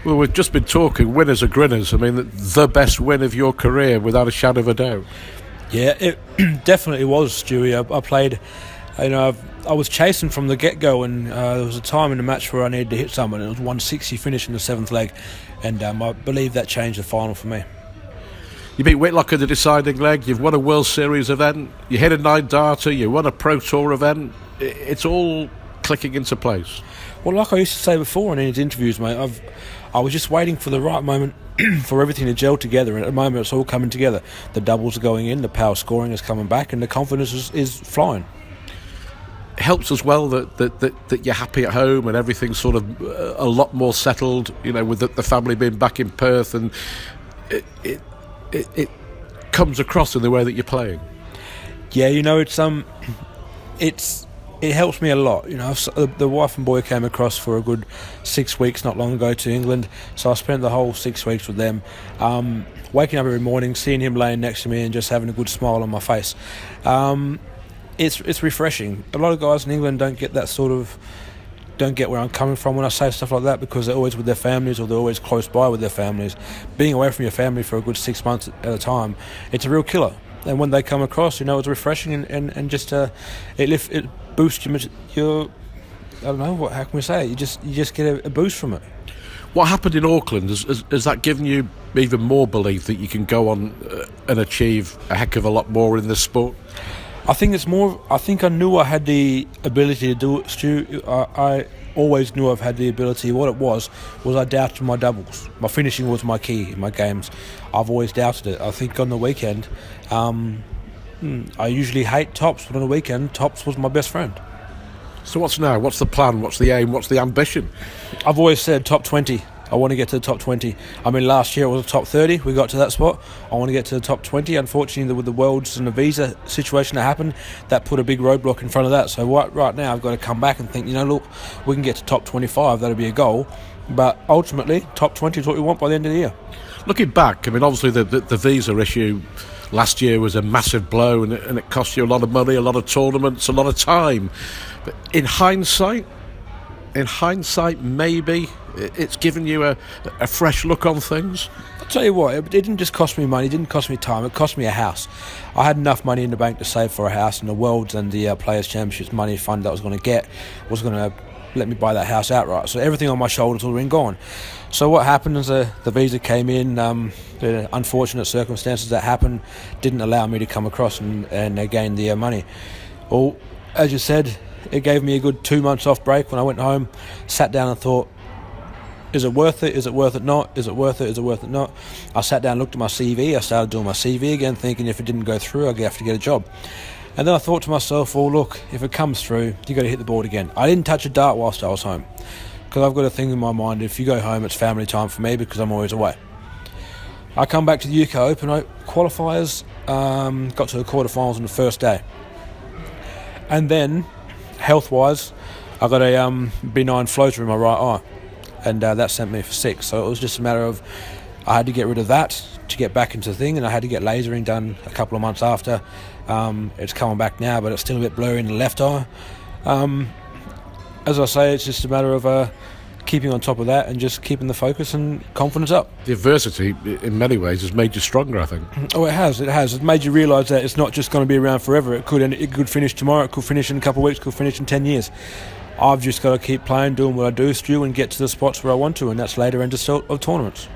Well, we've just been talking winners are grinners. I mean, the best win of your career, without a shadow of a doubt. Yeah, it definitely was, Stewie. I played, I was chasing from the get-go, and there was a time in the match where I needed to hit someone. It was 160 finish in the seventh leg, and I believe that changed the final for me. You beat Whitlock in the deciding leg. You've won a World Series event. You hit a 9-darter. You won a Pro Tour event. It's all clicking into place. Well, like I used to say before in these interviews, mate, I was just waiting for the right moment for everything to gel together, and at the moment it's all coming together. The doubles are going in, the power scoring is coming back, and the confidence is flying. It helps as well that you're happy at home and everything's sort of a lot more settled, with the family being back in Perth, and it comes across in the way that you're playing. Yeah, it helps me a lot. The wife and boy came across for a good 6 weeks not long ago to England, so I spent the whole 6 weeks with them, waking up every morning, seeing him laying next to me and just having a good smile on my face. It's refreshing. A lot of guys in England don't get where I'm coming from when I say stuff like that, because they're always with their families, or they're always close by with their families. Being away from your family for a good 6 months at a time, it's a real killer. And when they come across, it's refreshing, and just it boosts your I don't know, how can we say it? You just get a boost from it. What happened in Auckland, has that given you even more belief that you can go on and achieve a heck of a lot more in this sport? I think it's more. I think I knew I had the ability to do it, Stu. I always knew I've had the ability. What it was I doubted my doubles. My finishing was my key in my games. I've always doubted it. I think on the weekend, I usually hate tops, but on the weekend, tops was my best friend. So what's now? What's the plan? What's the aim? What's the ambition? I've always said top 20. I want to get to the top 20. I mean, last year it was a top 30. We got to that spot. I want to get to the top 20. Unfortunately, with the Worlds and the visa situation that happened, that put a big roadblock in front of that. So right now, I've got to come back and think, look, we can get to top 25. That'll be a goal. But ultimately, top 20 is what we want by the end of the year. Looking back, I mean, obviously the visa issue last year was a massive blow, and it cost you a lot of money, a lot of tournaments, a lot of time. But in hindsight, maybe it's given you a fresh look on things. I'll tell you what, it didn't just cost me money, it didn't cost me time, it cost me a house. I had enough money in the bank to save for a house, and the Worlds and the Players' Championships money fund that I was going to get was going to let me buy that house outright. So everything on my shoulders was been gone. So what happened is the visa came in, the unfortunate circumstances that happened didn't allow me to come across and gain the money. Well, as you said, it gave me a good 2 months off break. When I went home, sat down and thought, is it worth it? Is it worth it not? Is it worth it? Is it worth it not? I sat down and looked at my CV. I started doing my CV again, thinking if it didn't go through, I'd have to get a job. And then I thought to myself, well, look, if it comes through, you got to hit the board again. I didn't touch a dart whilst I was home, because I've got a thing in my mind, if you go home, it's family time for me, because I'm always away. I come back to the UK Open qualifiers, got to the quarterfinals on the first day. And then, health-wise, I got a benign floater in my right eye, and that sent me for 6. So it was just a matter of, I had to get rid of that to get back into the thing, and I had to get lasering done a couple of months after. It's coming back now, but it's still a bit blurry in the left eye. As I say, it's just a matter of keeping on top of that and just keeping the focus and confidence up. The adversity, in many ways, has made you stronger, I think. Oh, it has. It's made you realise that it's not just going to be around forever. It could finish tomorrow, it could finish in a couple of weeks, it could finish in 10 years. I've just got to keep playing, doing what I do, Stu, and get to the spots where I want to, and that's later into of tournaments.